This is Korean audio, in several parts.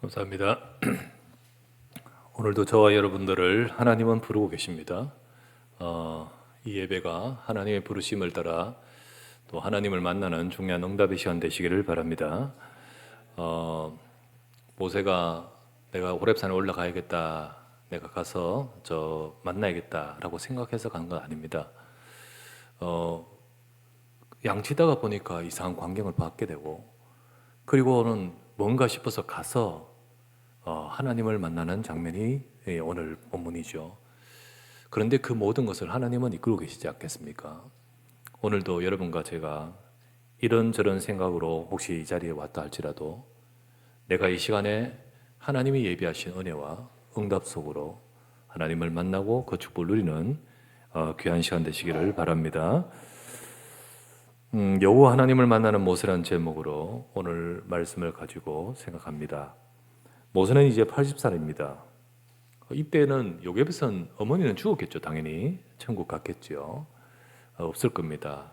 감사합니다. 오늘도 저와 여러분들을 하나님은 부르고 계십니다. 이 예배가 하나님의 부르심을 따라 또 하나님을 만나는 중요한 응답의 시간 되시기를 바랍니다. 모세가 내가 호렙산에 올라가야겠다, 내가 가서 저 만나야겠다라고 생각해서 간 건 아닙니다. 양치다가 보니까 이상한 광경을 받게 되고, 그리고는 뭔가 싶어서 가서 하나님을 만나는 장면이 오늘 본문이죠. 그런데 그 모든 것을 하나님은 이끌고 계시지 않겠습니까? 오늘도 여러분과 제가 이런저런 생각으로 혹시 이 자리에 왔다 할지라도 내가 이 시간에 하나님이 예비하신 은혜와 응답 속으로 하나님을 만나고 그 축복을 누리는 귀한 시간 되시기를 바랍니다. 여호와 하나님을 만나는 모세라는 제목으로 오늘 말씀을 가지고 생각합니다. 모세는 이제 80살입니다. 이때는 요괴벳은 어머니는 죽었겠죠. 당연히 천국 갔겠죠. 없을 겁니다.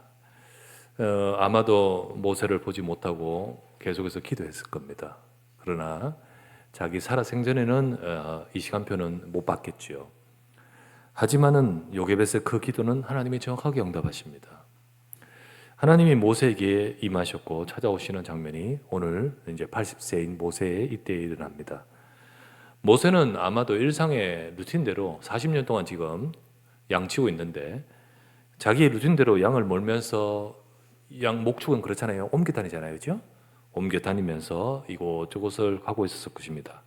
아마도 모세를 보지 못하고 계속해서 기도했을 겁니다. 그러나 자기 살아생전에는 이 시간표는 못 받겠죠. 하지만은 요괴벳의 그 기도는 하나님이 정확하게 응답하십니다. 하나님이 모세에게 임하셨고 찾아오시는 장면이 오늘 이제 80세인 모세의 이때에 일어납니다. 모세는 아마도 일상의 루틴대로 40년 동안 지금 양치고 있는데 자기의 루틴대로 양을 몰면서 양 목축은 그렇잖아요. 옮겨 다니잖아요. 그죠? 옮겨 다니면서 이곳저곳을 가고 있었을 것입니다.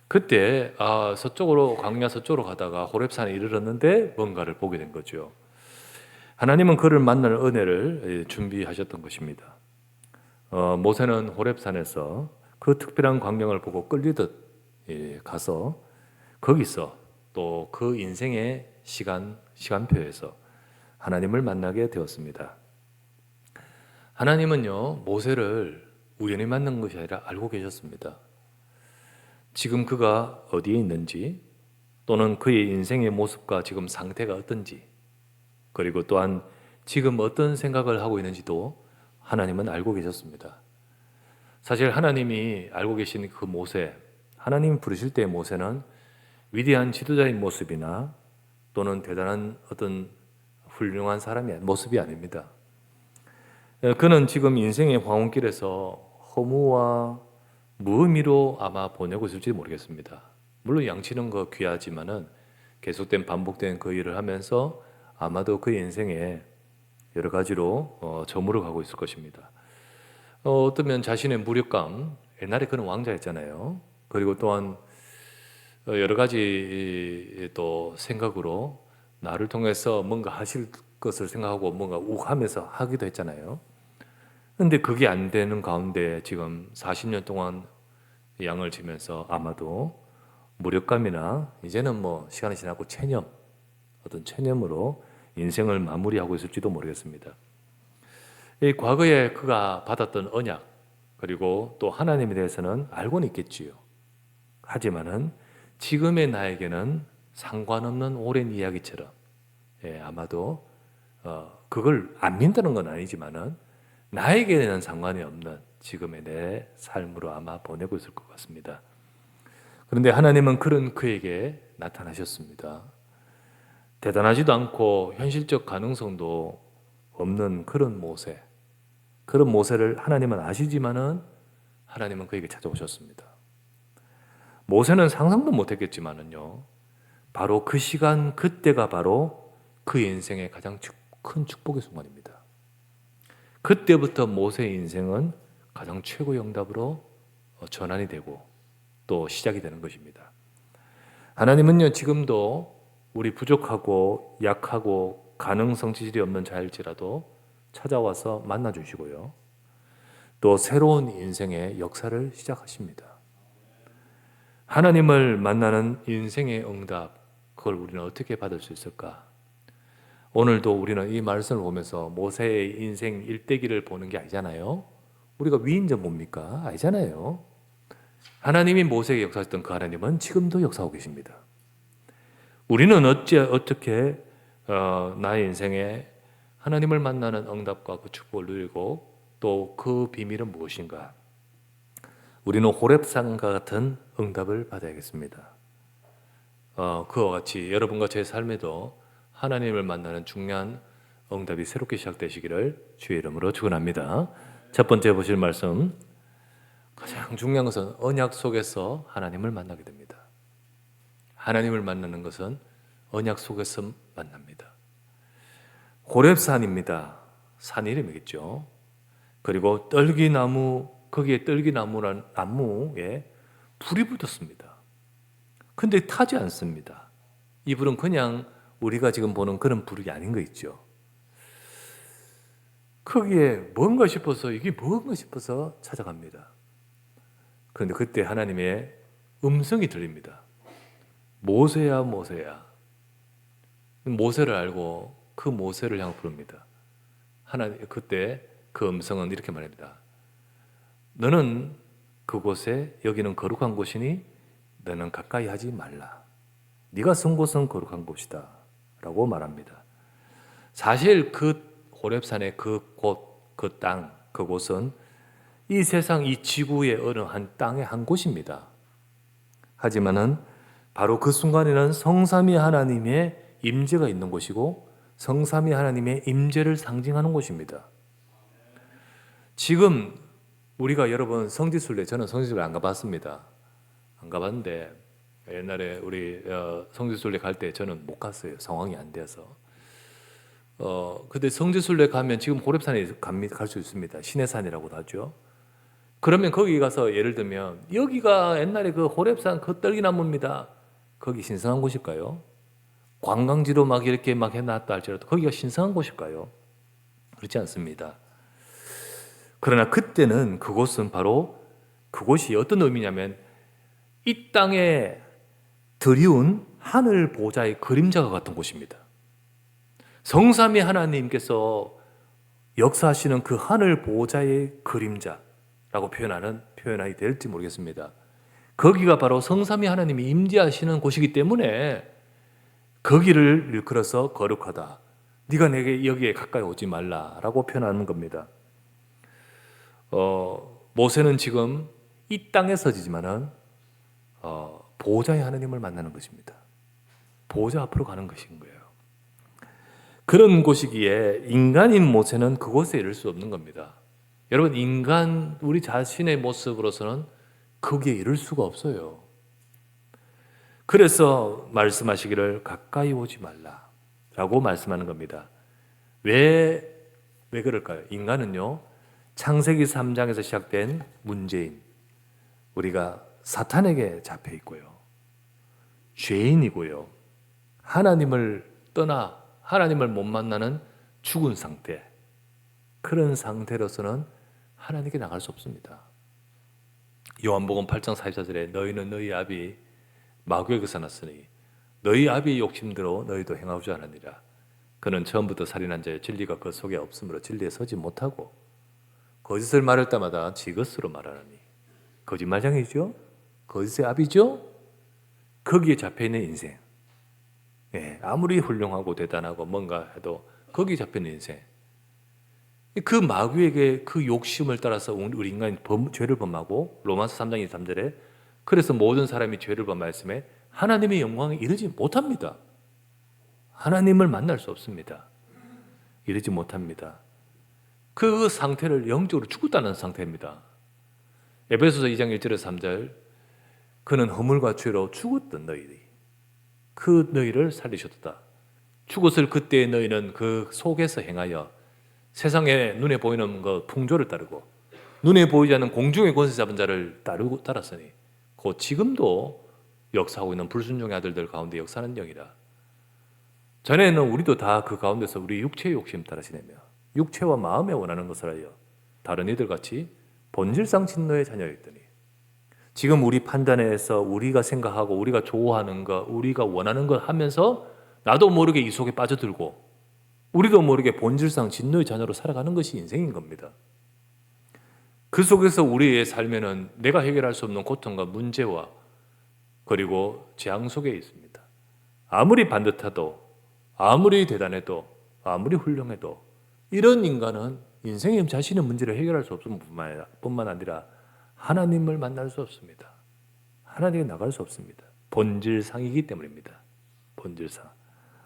그때 서쪽으로 광야 서쪽으로 가다가 호렙산에 이르렀는데 뭔가를 보게 된 거죠. 하나님은 그를 만날 은혜를 준비하셨던 것입니다. 모세는 호렙산에서 그 특별한 광경을 보고 끌리듯 가서 거기서 또 그 인생의 시간표에서 하나님을 만나게 되었습니다. 하나님은요, 모세를 우연히 만난 것이 아니라 알고 계셨습니다. 지금 그가 어디에 있는지 또는 그의 인생의 모습과 지금 상태가 어떤지 그리고 또한 지금 어떤 생각을 하고 있는지도 하나님은 알고 계셨습니다. 사실 하나님이 알고 계신 그 모세, 하나님 부르실 때의 모세는 위대한 지도자인 모습이나 또는 대단한 어떤 훌륭한 사람의 모습이 아닙니다. 그는 지금 인생의 황혼길에서 허무와 무의미로 아마 보내고 있을지 모르겠습니다. 물론 양치는 거 귀하지만은 계속된 반복된 그 일을 하면서 아마도 그 인생에 여러 가지로 저물어 가고 있을 것입니다. 어쩌면 자신의 무력감, 옛날에 그는 왕자였잖아요. 그리고 또한 여러 가지 또 생각으로 나를 통해서 뭔가 하실 것을 생각하고 뭔가 욱하면서 하기도 했잖아요. 근데 그게 안 되는 가운데 지금 40년 동안 양을 지면서 아마도 무력감이나 이제는 뭐 시간이 지나고 체념, 어떤 체념으로 인생을 마무리하고 있을지도 모르겠습니다. 이 과거에 그가 받았던 언약 그리고 또 하나님에 대해서는 알고는 있겠지요. 하지만은 지금의 나에게는 상관없는 오랜 이야기처럼 아마도 그걸 안 믿는 건 아니지만은 나에게는 상관이 없는 지금의 내 삶으로 아마 보내고 있을 것 같습니다. 그런데 하나님은 그런 그에게 나타나셨습니다. 대단하지도 않고 현실적 가능성도 없는 그런 모세, 그런 모세를 하나님은 아시지만은 하나님은 그에게 찾아오셨습니다. 모세는 상상도 못했겠지만은요, 바로 그 시간 그때가 바로 그 인생의 가장 큰 축복의 순간입니다. 그때부터 모세의 인생은 가장 최고의 응답으로 전환이 되고 또 시작이 되는 것입니다. 하나님은요, 지금도 우리 부족하고 약하고 가능성 지질이 없는 자일지라도 찾아와서 만나주시고요. 또 새로운 인생의 역사를 시작하십니다. 하나님을 만나는 인생의 응답, 그걸 우리는 어떻게 받을 수 있을까? 오늘도 우리는 이 말씀을 보면서 모세의 인생 일대기를 보는 게 아니잖아요. 우리가 위인전 뭡니까? 아니잖아요. 하나님이 모세에게 역사했던 그 하나님은 지금도 역사하고 계십니다. 우리는 어떻게 나의 인생에 하나님을 만나는 응답과 그 축복을 누리고 또 그 비밀은 무엇인가? 우리는 호렙산과 같은 응답을 받아야겠습니다. 그와 같이 여러분과 제 삶에도 하나님을 만나는 중요한 응답이 새롭게 시작되시기를 주의 이름으로 축원합니다. 첫 번째 보실 말씀, 가장 중요한 것은 언약 속에서 하나님을 만나게 됩니다. 하나님을 만나는 것은 언약 속에서 만납니다. 호렙산입니다. 산 이름이겠죠. 그리고 떨기나무, 거기에 떨기나무란 나무에 불이 붙었습니다. 근데 타지 않습니다. 이 불은 그냥 우리가 지금 보는 그런 불이 아닌 거 있죠. 거기에 뭔가 싶어서, 이게 뭔가 싶어서 찾아갑니다. 그런데 그때 하나님의 음성이 들립니다. 모세야, 모세야. 모세를 알고 그 모세를 향해 부릅니다. 하나님, 그때 그 음성은 이렇게 말합니다. 너는 그곳에, 여기는 거룩한 곳이니 너는 가까이 하지 말라. 네가 선 곳은 거룩한 곳이다 라고 말합니다. 사실 그 호렙산의 그 곳, 그 땅, 그곳은 이 세상, 이 지구의 어느 한 땅의 한 곳입니다. 하지만은 바로 그 순간에는 성삼위 하나님의 임재가 있는 곳이고 성삼위 하나님의 임재를 상징하는 곳입니다. 지금 우리가 여러분 성지순례, 저는 성지순례 안 가봤습니다. 안 가봤는데 옛날에 우리 성지순례 갈 때 저는 못 갔어요. 상황이 안 돼서. 근데 성지순례 가면 지금 호렙산에 갈 수 있습니다. 시내산이라고도 하죠. 그러면 거기 가서 예를 들면 여기가 옛날에 그 호렙산 그 떨기나무입니다. 거기 신성한 곳일까요? 관광지로 막 이렇게 막 해놨다 할지라도 거기가 신성한 곳일까요? 그렇지 않습니다. 그러나 그때는 그곳은 바로, 그곳이 어떤 의미냐면 이 땅에 드리운 하늘 보좌의 그림자가 같은 곳입니다. 성삼위 하나님께서 역사하시는 그 하늘 보좌의 그림자라고 표현이 될지 모르겠습니다. 거기가 바로 성삼위 하나님이 임재하시는 곳이기 때문에 거기를 일컬어서 거룩하다. 네가 내게 여기에 가까이 오지 말라라고 표현하는 겁니다. 모세는 지금 이 땅에 서지지만은 보좌의 하나님을 만나는 것입니다. 보좌 앞으로 가는 것인 거예요. 그런 곳이기에 인간인 모세는 그곳에 이를 수 없는 겁니다. 여러분, 인간, 우리 자신의 모습으로서는 거기에 이를 수가 없어요. 그래서 말씀하시기를 가까이 오지 말라라고 말씀하는 겁니다. 왜 그럴까요? 인간은요, 창세기 3장에서 시작된 문제인, 우리가 사탄에게 잡혀 있고요, 죄인이고요, 하나님을 떠나 하나님을 못 만나는 죽은 상태, 그런 상태로서는 하나님께 나갈 수 없습니다. 요한복음 8장 44절에 너희는 너희 아비 마귀에게서 났으니 너희 아비의 욕심대로 너희도 행하지 않으니라. 그는 처음부터 살인한 자의 진리가 그 속에 없으므로 진리에 서지 못하고 거짓을 말할 때마다 지 것으로 말하느니. 거짓말장이죠? 거짓의 아비죠? 거기에 잡혀있는 인생. 아무리 훌륭하고 대단하고 뭔가 해도 거기에 잡혀있는 인생. 그 마귀에게 그 욕심을 따라서 우리 인간이 죄를 범하고, 로마서 3장 23절에 그래서 모든 사람이 죄를 범하였음에 하나님의 영광에 이르지 못합니다. 하나님을 만날 수 없습니다. 이르지 못합니다. 그 상태를 영적으로 죽었다는 상태입니다. 에베소서 2장 1절에서 3절, 그는 허물과 죄로 죽었던 너희들이 그 너희를 살리셨다. 죽었을 그때의 너희는 그 속에서 행하여 세상에 눈에 보이는 것 풍조를 따르고 눈에 보이지 않는 공중의 권세 잡은 자를 따랐으니 곧 지금도 역사하고 있는 불순종의 아들들 가운데 역사하는 영이라. 전에는 우리도 다 그 가운데서 우리 육체의 욕심 따라 지내며 육체와 마음에 원하는 것을 하여 다른 이들같이 본질상 진노의 자녀였더니 지금 우리 판단에서 우리가 생각하고 우리가 좋아하는 것, 우리가 원하는 것 하면서 나도 모르게 이 속에 빠져들고 우리도 모르게 본질상 진노의 자녀로 살아가는 것이 인생인 겁니다. 그 속에서 우리의 삶에는 내가 해결할 수 없는 고통과 문제와 그리고 재앙 속에 있습니다. 아무리 반듯해도, 아무리 대단해도, 아무리 훌륭해도 이런 인간은 인생의 자신의 문제를 해결할 수 없을 뿐만 아니라 하나님을 만날 수 없습니다. 하나님께 나갈 수 없습니다. 본질상이기 때문입니다. 본질상.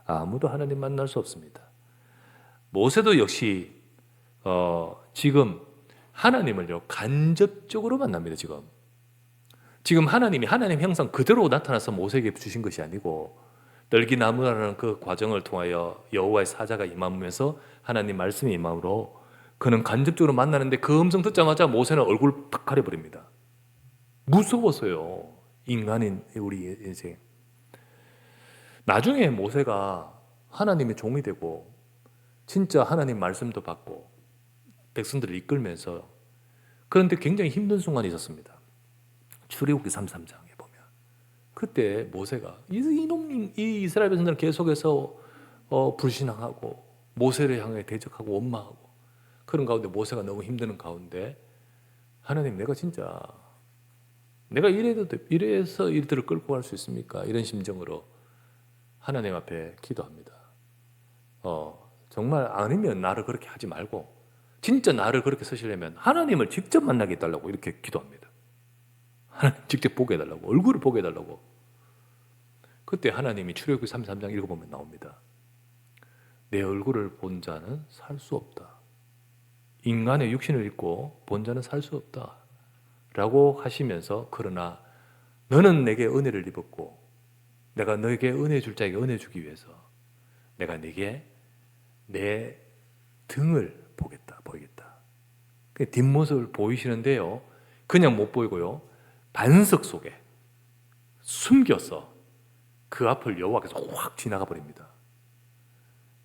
아무도 하나님 만날 수 없습니다. 모세도 역시 지금 하나님을요 간접적으로 만납니다. 지금 하나님이 하나님 형상 그대로 나타나서 모세에게 주신 것이 아니고 떨기나무라는 그 과정을 통하여 여호와의 사자가 임하면서 하나님 말씀이 임함으로 그는 간접적으로 만나는데 그 음성 듣자마자 모세는 얼굴 팍 가려버립니다. 무서웠어요. 인간인 우리 인생. 나중에 모세가 하나님의 종이 되고 진짜 하나님 말씀도 받고 백성들을 이끌면서 그런데 굉장히 힘든 순간이 있었습니다. 출애굽기 33장에 보면 그때 모세가 이 이스라엘 백성들은 계속해서 불신앙하고 모세를 향해 대적하고 원망하고 그런 가운데 모세가 너무 힘드는 가운데 하나님 내가 이래서 이들을 끌고 갈 수 있습니까? 이런 심정으로 하나님 앞에 기도합니다. 정말 아니면 나를 그렇게 하지 말고 진짜 나를 그렇게 쓰시려면 하나님을 직접 만나게 해달라고 이렇게 기도합니다. 하나님 직접 보게 해달라고, 얼굴을 보게 해달라고. 그때 하나님이 출애굽기 33장 읽어보면 나옵니다. 내 얼굴을 본 자는 살 수 없다. 인간의 육신을 입고 본 자는 살 수 없다 라고 하시면서 그러나 너는 내게 은혜를 입었고 내가 너에게 은혜 줄 자에게 은혜 주기 위해서 내가 네게 내 등을 보이겠다. 뒷모습을 보이시는데요. 그냥 못 보이고요. 반석 속에 숨겨서 그 앞을 여호와께서 확 지나가 버립니다.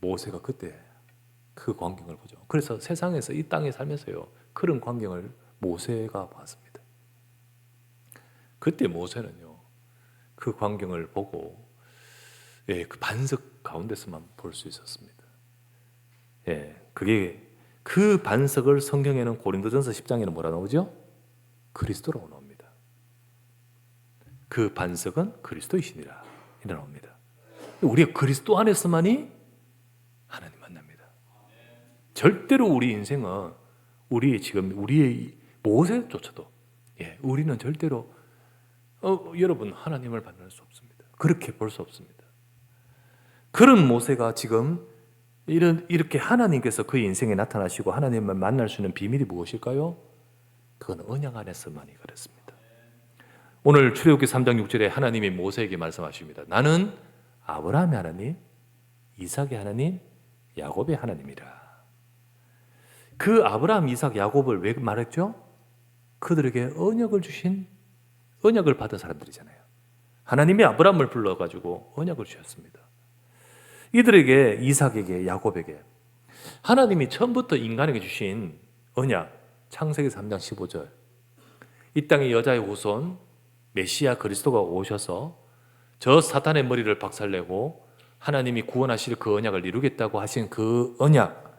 모세가 그때 그 광경을 보죠. 그래서 세상에서 이 땅에 살면서요. 그런 광경을 모세가 봤습니다. 그때 모세는요. 그 광경을 보고 그 반석 가운데서만 볼 수 있었습니다. 그게 그 반석을 성경에는 고린도전서 10장에는 뭐라 나오죠? 그리스도라고 나옵니다. 그 반석은 그리스도이시니라 이라 나옵니다. 우리가 그리스도 안에서만이 하나님 만납니다. 절대로 우리 인생은 우리의 모세조차도 우리는 절대로 여러분 하나님을 만날 수 없습니다. 그렇게 볼 수 없습니다. 그런 모세가 지금 이렇게 하나님께서 그 인생에 나타나시고 하나님을 만날 수 있는 비밀이 무엇일까요? 그건 언약 안에서만이 그렇습니다. 오늘 출애굽기 3장 6절에 하나님이 모세에게 말씀하십니다. 나는 아브라함의 하나님, 이삭의 하나님, 야곱의 하나님이라. 그 아브라함, 이삭, 야곱을 왜 말했죠? 그들에게 언약을 받은 사람들이잖아요. 하나님이 아브라함을 불러가지고 언약을 주셨습니다. 이들에게, 이삭에게, 야곱에게 하나님이 처음부터 인간에게 주신 언약, 창세기 3장 15절 이 땅의 여자의 후손 메시아 그리스도가 오셔서 저 사탄의 머리를 박살내고 하나님이 구원하실 그 언약을 이루겠다고 하신 그 언약,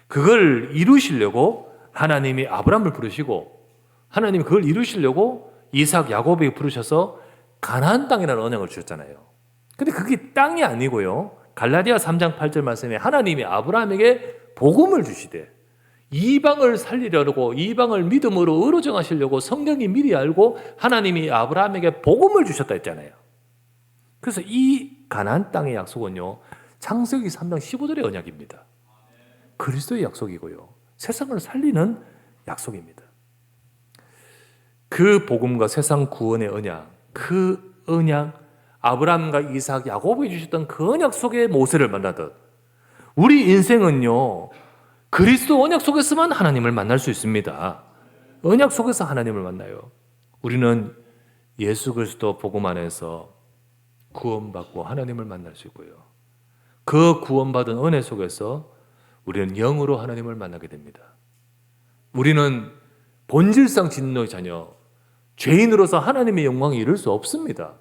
그걸 이루시려고 하나님이 아브라함을 부르시고 하나님이 그걸 이루시려고 이삭, 야곱에게 부르셔서 가나안 땅이라는 언약을 주셨잖아요. 근데 그게 땅이 아니고요. 갈라디아 3장 8절 말씀에 하나님이 아브라함에게 복음을 주시되 이방을 살리려고 이방을 믿음으로 의로 정하시려고 성경이 미리 알고 하나님이 아브라함에게 복음을 주셨다 했잖아요. 그래서 이 가나안 땅의 약속은요. 창세기 3장 15절의 언약입니다. 그리스도의 약속이고요. 세상을 살리는 약속입니다. 그 복음과 세상 구원의 언약, 그 언약 아브라함과 이삭, 야곱이 주셨던 그 언약 속에 모세를 만나듯 우리 인생은요. 그리스도 언약 속에서만 하나님을 만날 수 있습니다. 언약 속에서 하나님을 만나요. 우리는 예수 그리스도 복음 안에서 구원받고 하나님을 만날 수 있고요. 그 구원받은 은혜 속에서 우리는 영으로 하나님을 만나게 됩니다. 우리는 본질상 진노의 자녀, 죄인으로서 하나님의 영광에 이를 수 없습니다.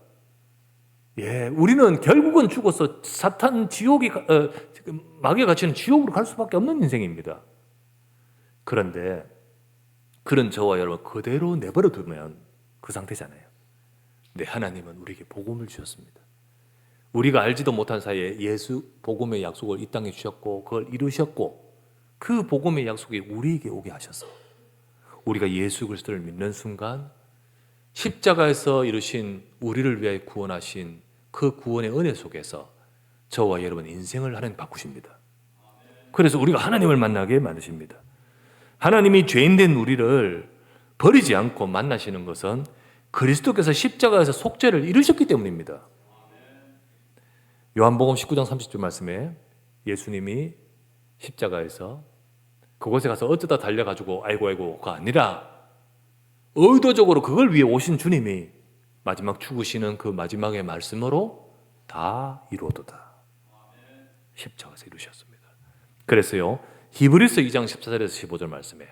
우리는 결국은 죽어서 사탄 지옥이 마귀가 갇히는 지옥으로 갈 수밖에 없는 인생입니다. 그런데 그런 저와 여러분 그대로 내버려 두면 그 상태잖아요. 근데 하나님은 우리에게 복음을 주셨습니다. 우리가 알지도 못한 사이에 예수 복음의 약속을 이 땅에 주셨고 그걸 이루셨고 그 복음의 약속이 우리에게 오게 하셔서 우리가 예수 그리스도를 믿는 순간 십자가에서 이루신 우리를 위하여 구원하신 그 구원의 은혜 속에서 저와 여러분 인생을 하나님 바꾸십니다. 그래서 우리가 하나님을 만나게 만드십니다. 하나님이 죄인된 우리를 버리지 않고 만나시는 것은 그리스도께서 십자가에서 속죄를 이루셨기 때문입니다. 요한복음 19장 30절 말씀에 예수님이 십자가에서 그곳에 가서 어쩌다 달려가지고 아이고가 아니라 의도적으로 그걸 위해 오신 주님이 마지막 죽으시는 그 마지막의 말씀으로 다 이루어도다. 십자가에서 이루셨습니다. 그래서요 히브리서 2장 14절에서 15절 말씀에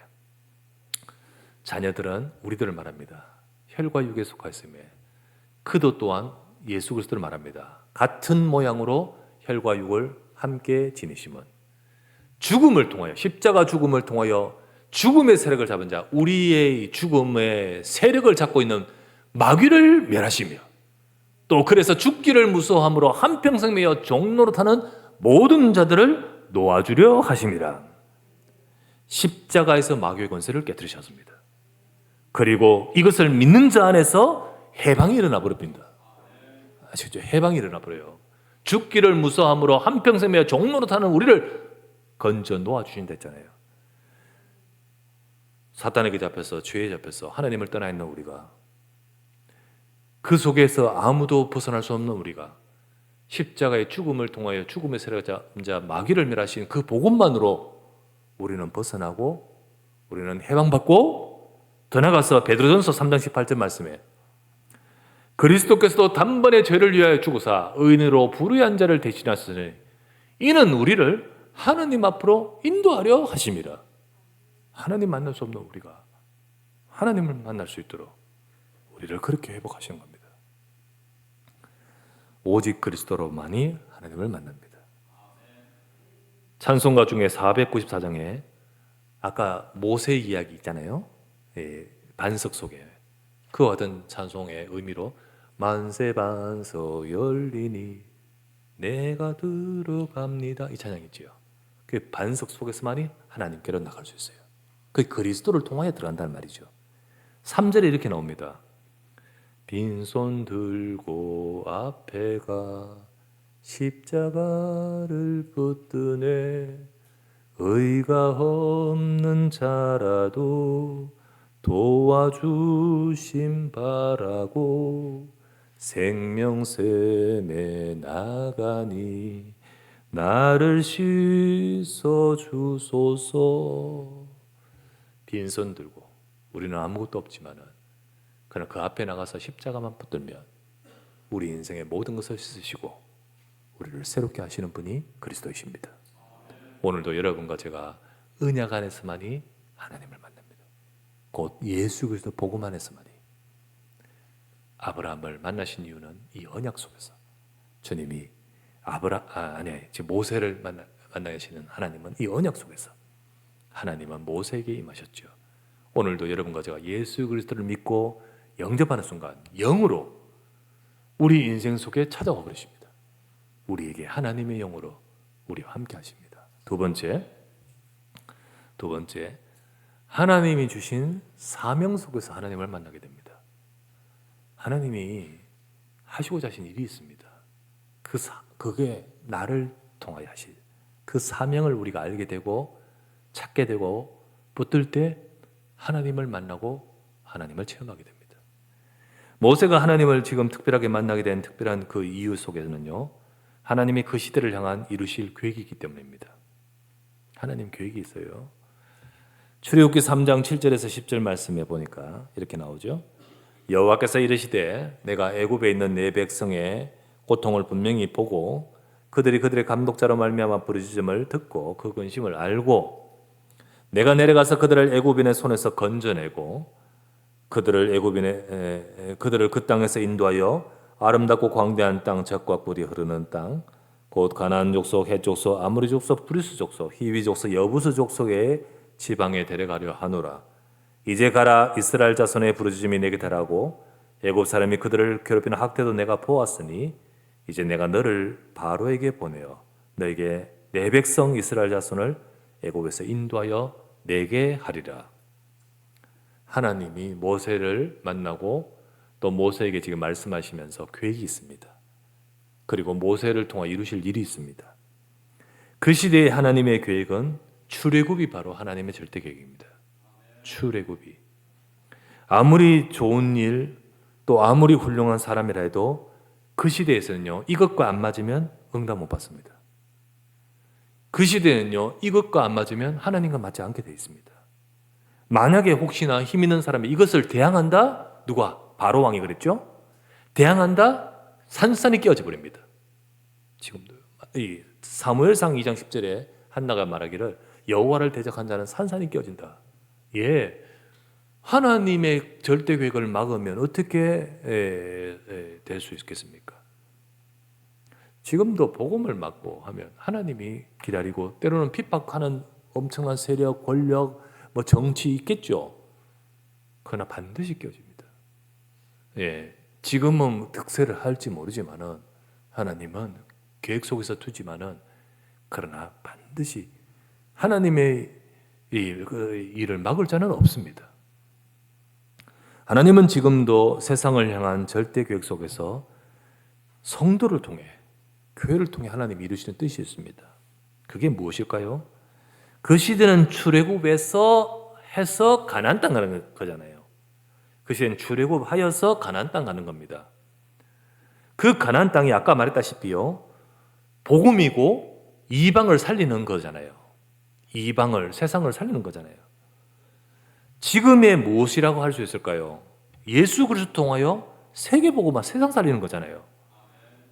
자녀들은 우리들을 말합니다. 혈과 육에 속하였으며 그도 또한 예수 그리스도를 말합니다. 같은 모양으로 혈과 육을 함께 지니심은 죽음을 통하여 십자가 죽음을 통하여 죽음의 세력을 잡은 자 우리의 죽음의 세력을 잡고 있는 마귀를 멸하시며 또 그래서 죽기를 무서워함으로 한평생 매여 종노릇하는 모든 자들을 놓아주려 하심이라. 십자가에서 마귀의 권세를 깨뜨리셨습니다. 그리고 이것을 믿는 자 안에서 해방이 일어나 버립니다. 아시죠? 해방이 일어나 버려요. 죽기를 무서워함으로 한평생 매여 종노릇하는 우리를 건져 놓아주신다 했잖아요. 사탄에게 잡혀서 죄에 잡혀서 하나님을 떠나 있는 우리가 그 속에서 아무도 벗어날 수 없는 우리가 십자가의 죽음을 통하여 죽음의 세력을 잡은 자 마귀를 멸하신 그 복음만으로 우리는 벗어나고 우리는 해방받고 더 나아가서 베드로전서 3장 18절 말씀에 그리스도께서도 단번에 죄를 위하여 죽으사 의인으로 불의한 자를 대신하시니 이는 우리를 하나님 앞으로 인도하려 하심이라. 하나님 만날 수 없는 우리가 하나님을 만날 수 있도록 우리를 그렇게 회복하시는 겁니다. 오직 그리스도로만이 하나님을 만납니다. 찬송가 중에 494장에 아까 모세 이야기 있잖아요. 반석 속에 그와 같은 찬송의 의미로 만세 반석 열리니 내가 들어갑니다. 이 찬양이 있지요. 그 반석 속에서만이 하나님께로 나갈 수 있어요. 그 그리스도를 통하여 들어간다는 말이죠. 3절에 이렇게 나옵니다. 빈손 들고 앞에 가 십자가를 붙드네 의가 없는 자라도 도와주심 바라고 생명샘에 나가니 나를 씻어주소서. 빈손 들고 우리는 아무것도 없지만은 그러나 그 앞에 나가서 십자가만 붙들면 우리 인생의 모든 것을 씻으시고 우리를 새롭게 하시는 분이 그리스도이십니다. 오늘도 여러분과 제가 언약 안에서만이 하나님을 만납니다. 곧 예수 그리스도 복음 안에서만이. 아브라함을 만나신 이유는 이 언약 속에서 주님이 모세를 만나시는 하나님은 이 언약 속에서 하나님은 모세에게 임하셨죠. 오늘도 여러분과 제가 예수 그리스도를 믿고 영접하는 순간 영으로 우리 인생 속에 찾아와 버리십니다. 우리에게 하나님의 영으로 우리와 함께 하십니다. 두 번째 하나님이 주신 사명 속에서 하나님을 만나게 됩니다. 하나님이 하시고자 하신 일이 있습니다. 그게 나를 통하여 하실 그 사명을 우리가 알게 되고 찾게 되고 붙들 때 하나님을 만나고 하나님을 체험하게 됩니다. 모세가 하나님을 지금 특별하게 만나게 된 특별한 그 이유 속에는요, 하나님이 그 시대를 향한 이루실 계획이 있기 때문입니다. 하나님 계획이 있어요. 출애굽기 3장 7절에서 10절 말씀에 보니까 이렇게 나오죠. 여호와께서 이르시되 내가 애굽에 있는 내 백성의 고통을 분명히 보고 그들이 그들의 감독자로 말미암아 부르짖음을 듣고 그 근심을 알고 내가 내려가서 그들을 애굽인의 손에서 건져내고 그들을 그 땅에서 인도하여 아름답고 광대한 땅 젖과 꿀이 흐르는 땅 곧 가나안 족속, 헷 족속, 아모리 족속, 브리스 족속, 히위 족속, 여부스 족속의 지방에 데려가려 하노라. 이제 가라. 이스라엘 자손의 부르짖음이 내게 달하고 애굽 사람이 그들을 괴롭히는 학대도 내가 보았으니 이제 내가 너를 바로에게 보내어 너에게 내 백성 이스라엘 자손을 애굽에서 인도하여 내게 하리라. 하나님이 모세를 만나고 또 모세에게 지금 말씀하시면서 계획이 있습니다. 그리고 모세를 통해 이루실 일이 있습니다. 그 시대의 하나님의 계획은 출애굽이 바로 하나님의 절대 계획입니다. 출애굽이. 아무리 좋은 일, 또 아무리 훌륭한 사람이라 해도 그 시대에서는요, 이것과 안 맞으면 응답 못 받습니다. 그 시대는요, 이것과 안 맞으면 하나님과 맞지 않게 되어 있습니다. 만약에 혹시나 힘 있는 사람이 이것을 대항한다? 누가? 바로 왕이 그랬죠? 대항한다? 산산이 깨어져 버립니다. 지금도 이 사무엘상 2장 10절에 한나가 말하기를 여호와를 대적한 자는 산산이 깨어진다. 예, 하나님의 절대 계획을 막으면 어떻게 될 수 있겠습니까? 지금도 복음을 막고 하면 하나님이 기다리고 때로는 핍박하는 엄청난 세력, 권력, 뭐 정치 있겠죠. 그러나 반드시 깨어집니다. 예, 지금은 득세를 할지 모르지만은 하나님은 계획 속에서 두지만은 그러나 반드시 하나님의 일을 막을 자는 없습니다. 하나님은 지금도 세상을 향한 절대 계획 속에서 성도를 통해 교회를 통해 하나님이 이루시는 뜻이 있습니다. 그게 무엇일까요? 그 시대는 출애굽에서 해서 가나안 땅 가는 거잖아요. 그 시대는 출애굽하여서 가나안 땅 가는 겁니다. 그 가나안 땅이 아까 말했다시피요, 복음이고 이방을 살리는 거잖아요. 이방을, 세상을 살리는 거잖아요. 지금의 무엇이라고 할 수 있을까요? 예수 그리스도 통하여 세계 복음화, 세상 살리는 거잖아요.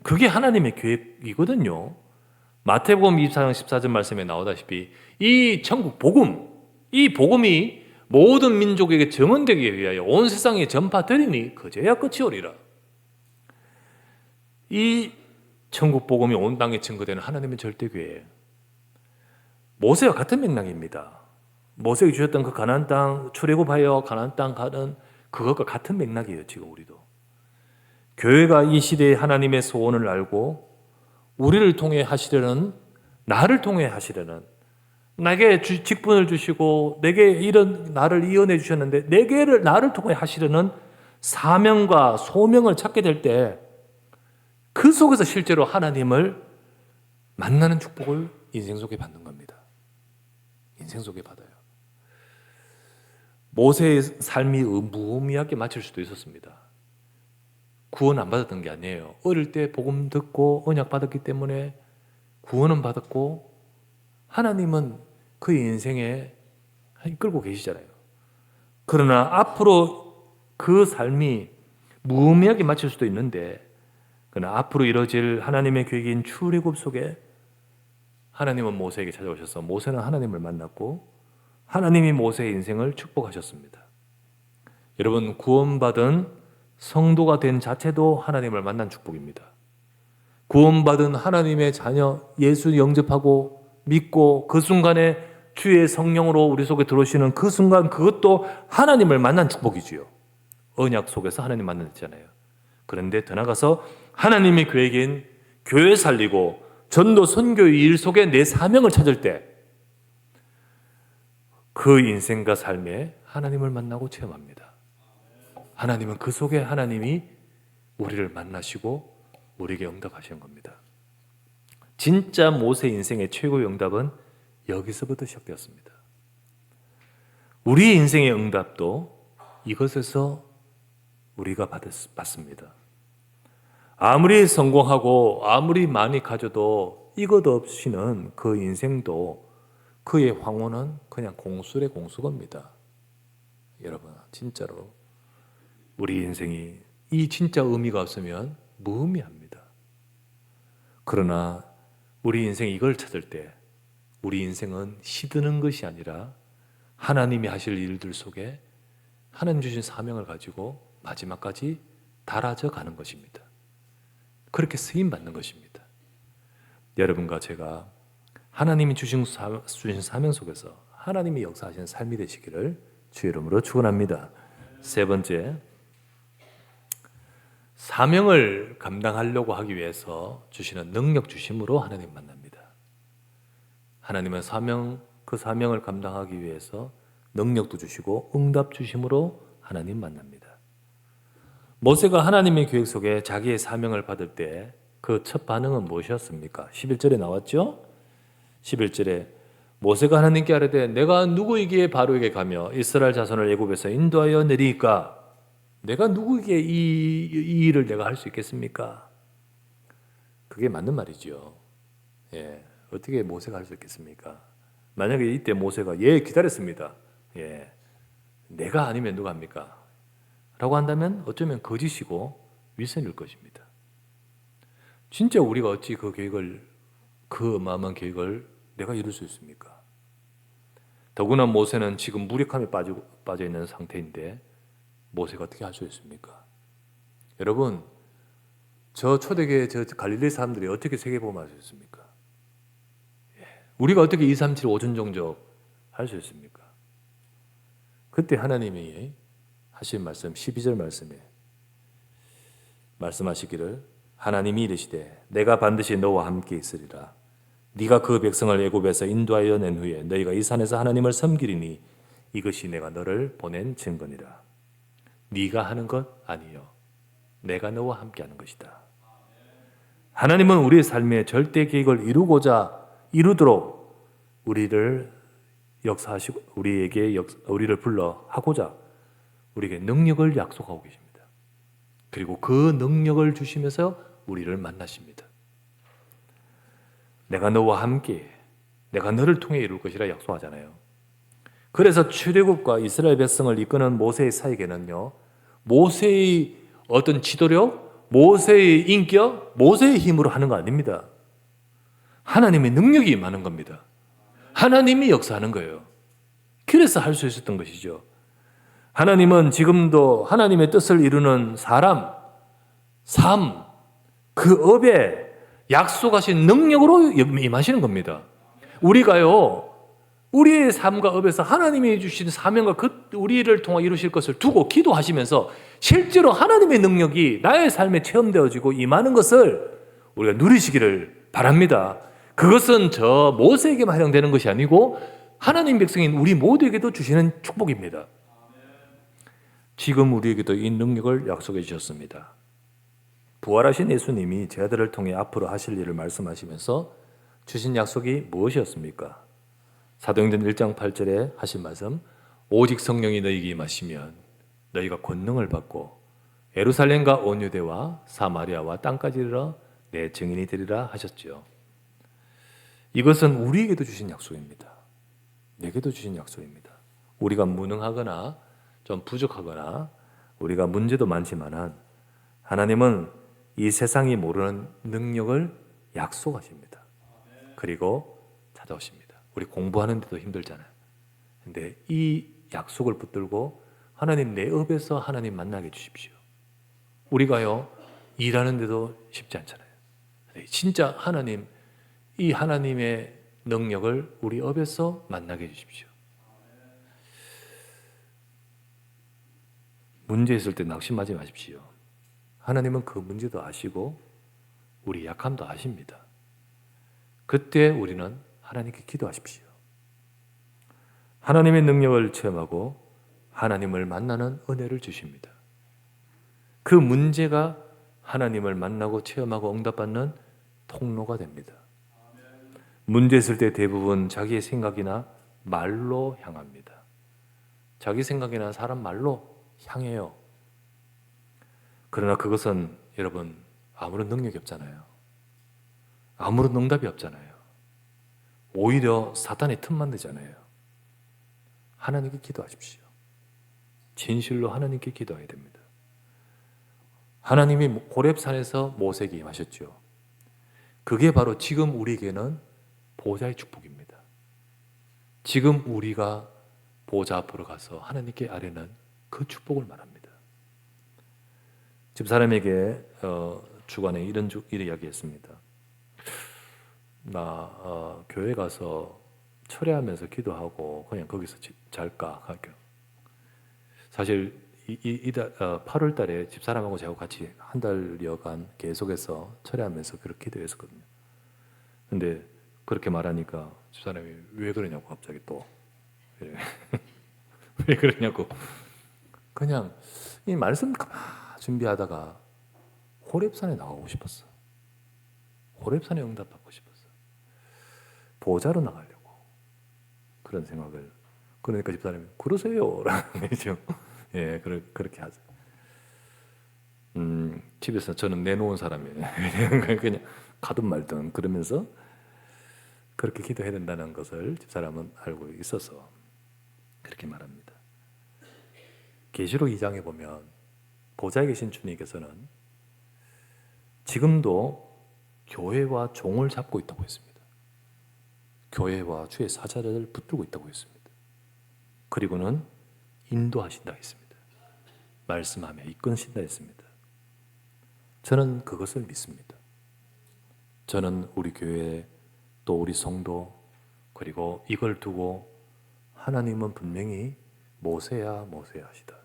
그게 하나님의 계획이거든요. 마태복음 24장 14절 말씀에 나오다시피 이 천국 복음, 이 복음이 모든 민족에게 증언되기 위하여 온 세상에 전파되리니 그제야 끝이 오리라. 이 천국 복음이 온 땅에 증거되는 하나님의 절대 계획. 모세와 같은 맥락입니다. 모세에게 주셨던 그 가나안 땅 출애굽하여 가나안 땅 가는 그것과 같은 맥락이에요. 지금 우리도 교회가 이 시대의 하나님의 소원을 알고 우리를 통해 하시려는, 나를 통해 하시려는, 나에게 직분을 주시고 내게 이런 나를 이어내 주셨는데 나를 통해 하시려는 사명과 소명을 찾게 될 때 그 속에서 실제로 하나님을 만나는 축복을 인생 속에 받는 겁니다. 인생 속에 받아요. 모세의 삶이 무의미하게 마칠 수도 있었습니다. 구원 안 받았던 게 아니에요. 어릴 때 복음 듣고 언약 받았기 때문에 구원은 받았고 하나님은 그의 인생에 이끌고 계시잖아요. 그러나 앞으로 그 삶이 무의미하게 마칠 수도 있는데, 그러나 앞으로 이뤄질 하나님의 계획인 출애굽 속에 하나님은 모세에게 찾아오셔서 모세는 하나님을 만났고 하나님이 모세의 인생을 축복하셨습니다. 여러분, 구원받은 성도가 된 자체도 하나님을 만난 축복입니다. 구원받은 하나님의 자녀, 예수 영접하고 믿고 그 순간에 주의 성령으로 우리 속에 들어오시는 그 순간, 그것도 하나님을 만난 축복이지요. 언약 속에서 하나님 만났잖아요. 그런데 더 나아가서 하나님의 계획인 교회 살리고 전도 선교의 일 속에 내 사명을 찾을 때 그 인생과 삶에 하나님을 만나고 체험합니다. 하나님은 그 속에 하나님이 우리를 만나시고 우리에게 응답하시는 겁니다. 진짜 모세 인생의 최고의 응답은 여기서부터 시작되었습니다. 우리의 인생의 응답도 이것에서 우리가 받습니다. 아무리 성공하고 아무리 많이 가져도 이것 없이는 그 인생도, 그의 황혼은 그냥 공술의 공수겁니다. 여러분, 진짜로 우리 인생이 이 진짜 의미가 없으면 무의미합니다. 그러나 우리 인생이 이걸 찾을 때 우리 인생은 시드는 것이 아니라 하나님이 하실 일들 속에 하나님 주신 사명을 가지고 마지막까지 달아져 가는 것입니다. 그렇게 쓰임받는 것입니다. 여러분과 제가 하나님이 주신 사명 속에서 하나님이 역사하시는 삶이 되시기를 주의 이름으로 축원합니다. 세 번째, 사명을 감당하려고 하기 위해서 주시는 능력 주심으로 하나님 만납니다. 하나님은 그 사명을 감당하기 위해서 능력도 주시고 응답 주심으로 하나님 만납니다. 모세가 하나님의 계획 속에 자기의 사명을 받을 때 그 첫 반응은 무엇이었습니까? 11절에 나왔죠? 11절에 모세가 하나님께 아뢰되 내가 누구에게 바로에게 가며 이스라엘 자손을 애굽에서 인도하여 내리까? 내가 누구에게 이 일을 내가 할 수 있겠습니까? 그게 맞는 말이죠. 예, 어떻게 모세가 할 수 있겠습니까? 만약에 이때 모세가 기다렸습니다. 내가 아니면 누가 합니까? 라고 한다면 어쩌면 거짓이고 위선일 것입니다. 진짜 우리가 어찌 그 어마어마한 계획을 내가 이룰 수 있습니까? 더구나 모세는 지금 무력함에 빠져 있는 상태인데 모세가 어떻게 할 수 있습니까? 여러분, 저 초대교회 저 갈릴리 사람들이 어떻게 세계복음을 할 수 있습니까? 우리가 어떻게 2, 3, 7, 5천 종족 할 수 있습니까? 그때 하나님이 하신 말씀 12절 말씀에 말씀하시기를 하나님이 이르시되 내가 반드시 너와 함께 있으리라. 네가 그 백성을 애굽에서 인도하여 낸 후에 너희가 이 산에서 하나님을 섬기리니 이것이 내가 너를 보낸 증거니라. 네가 하는 것 아니요 내가 너와 함께 하는 것이다. 하나님은 우리의 삶의 절대 계획을 이루도록 우리를 역사하시고 우리를 불러 하고자 우리에게 능력을 약속하고 계십니다. 그리고 그 능력을 주시면서 우리를 만나십니다. 내가 너와 함께 내가 너를 통해 이룰 것이라 약속하잖아요. 그래서 출애굽과 이스라엘 백성을 이끄는 모세의 사역에는요, 모세의 어떤 지도력, 모세의 인격, 모세의 힘으로 하는 거 아닙니다. 하나님의 능력이 임하는 겁니다. 하나님이 역사하는 거예요. 그래서 할 수 있었던 것이죠. 하나님은 지금도 하나님의 뜻을 이루는 사람, 삶, 그 업에 약속하신 능력으로 임하시는 겁니다. 우리가요, 우리의 삶과 업에서 하나님이 주신 사명과 우리를 통해 이루실 것을 두고 기도하시면서 실제로 하나님의 능력이 나의 삶에 체험되어지고 임하는 것을 우리가 누리시기를 바랍니다. 그것은 저 모세에게만 해당되는 것이 아니고 하나님 백성인 우리 모두에게도 주시는 축복입니다. 지금 우리에게도 이 능력을 약속해 주셨습니다. 부활하신 예수님이 제 아들을 통해 앞으로 하실 일을 말씀하시면서 주신 약속이 무엇이었습니까? 사도행전 1장 8절에 하신 말씀, 오직 성령이 너희에게 임하시면 너희가 권능을 받고 예루살렘과 온 유대와 사마리아와 땅까지 이르러 내 증인이 되리라 하셨지요. 이것은 우리에게도 주신 약속입니다. 내게도 주신 약속입니다. 우리가 무능하거나 좀 부족하거나 우리가 문제도 많지만 하나님은 이 세상이 모르는 능력을 약속하십니다. 그리고 찾아오십니다. 우리 공부하는데도 힘들잖아요. 근데 이 약속을 붙들고 하나님 내 업에서 하나님 만나게 해주십시오. 우리가요 일하는데도 쉽지 않잖아요. 진짜 하나님, 이 하나님의 능력을 우리 업에서 만나게 해주십시오. 문제 있을 때 낙심하지 마십시오. 하나님은 그 문제도 아시고 우리 약함도 아십니다. 그때 우리는 하나님께 기도하십시오. 하나님의 능력을 체험하고 하나님을 만나는 은혜를 주십니다. 그 문제가 하나님을 만나고 체험하고 응답받는 통로가 됩니다. 문제 있을 때 대부분 자기의 생각이나 말로 향합니다. 자기 생각이나 사람 말로 향해요. 그러나 그것은 여러분 아무런 능력이 없잖아요. 아무런 응답이 없잖아요. 오히려 사탄의 틈만 되잖아요. 하나님께 기도하십시오. 진실로 하나님께 기도해야 됩니다. 하나님이 호렙산에서 모세에게 임하셨죠. 그게 바로 지금 우리에게는 보좌의 축복입니다. 지금 우리가 보좌 앞으로 가서 하나님께 아뢰는 그 축복을 말합니다. 집사람에게 주간에 이런 이야기했습니다. 나 교회 가서 철회하면서 기도하고 그냥 거기서 잘까 할게요. 사실 8월 달에 집사람하고 제가 같이 한 달여간 계속해서 철회하면서 그렇게 기도했었거든요. 근데 그렇게 말하니까 집사람이 왜 그러냐고 갑자기 또 왜 그러냐고. 그냥 이 말씀 가만 준비하다가 호렙산에 나가고 싶었어. 호렙산에 응답받고 싶었어. 보좌로 나가려고 그런 생각을. 그러니까 집사님이 그러세요라는 거죠. 예, 그렇게 하죠. 집에서 저는 내놓은 사람이에요. 그냥 가든 말든 그러면서 그렇게 기도해야 된다는 것을 집사람은 알고 있어서 그렇게 말합니다. 계시록 2장에 보면 보좌에 계신 주님께서는 지금도 교회와 종을 잡고 있다고 했습니다. 교회와 주의 사자를 붙들고 있다고 했습니다. 그리고는 인도하신다 했습니다. 말씀하며 이끄신다 했습니다. 저는 그것을 믿습니다. 저는 우리 교회 또 우리 성도 그리고 이걸 두고 하나님은 분명히 모세야 모세야 하시다.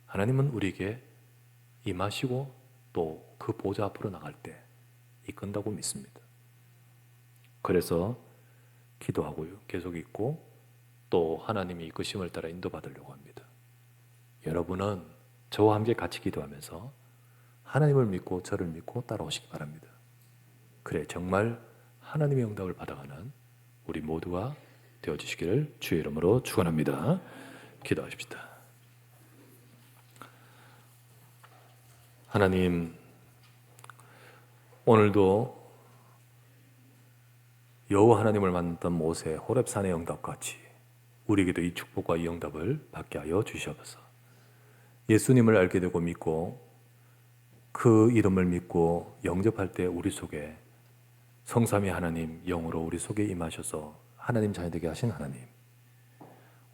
하나님은 우리에게 임하시고 또 그 보좌 앞으로 나갈 때 이끈다고 믿습니다. 그래서 기도하고요. 계속 있고 또 하나님이 이끄심을 따라 인도받으려고 합니다. 여러분은 저와 함께 같이 기도하면서 하나님을 믿고 저를 믿고 따라오시기 바랍니다. 그래 정말 하나님의 응답을 받아가는 우리 모두가 되어주시기를 주의 이름으로 축원합니다. 기도하십시다. 하나님, 오늘도 여호와 하나님을 만났던 모세 호렙산의 응답같이 우리에게도 이 축복과 이 응답을 받게 하여 주시옵소서. 예수님을 알게 되고 믿고 그 이름을 믿고 영접할 때 우리 속에 성삼위 하나님 영으로 우리 속에 임하셔서 하나님 자녀 되게 하신 하나님,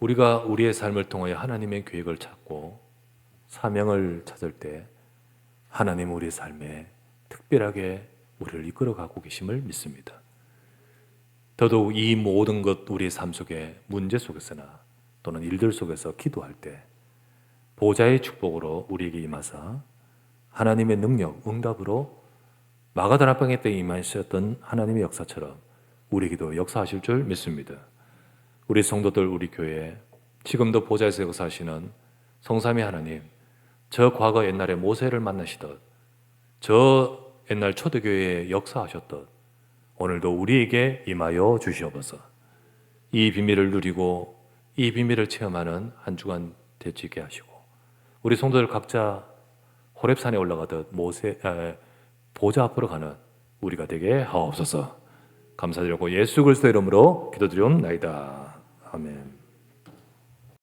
우리가 우리의 삶을 통하여 하나님의 계획을 찾고 사명을 찾을 때 하나님 우리 삶에 특별하게 우리를 이끌어가고 계심을 믿습니다. 더더욱 이 모든 것 우리의 삶 속에 문제 속에서나 또는 일들 속에서 기도할 때 보좌의 축복으로 우리에게 임하사 하나님의 능력, 응답으로 마가다나 방에 때 임하셨던 하나님의 역사처럼 우리에게도 역사하실 줄 믿습니다. 우리 성도들, 우리 교회 지금도 보좌에서 역사하시는 성삼위 하나님, 저 과거 옛날에 모세를 만나시듯 저 옛날 초대교회에 역사하셨듯 오늘도 우리에게 임하여 주시옵소서. 이 비밀을 누리고 이 비밀을 체험하는 한 주간 되지게 하시고 우리 성도들 각자 호렙산에 올라가듯 보좌 앞으로 가는 우리가 되게 하옵소서. 감사드리고 예수 그리스도의 이름으로 기도드리옵나이다. 아멘.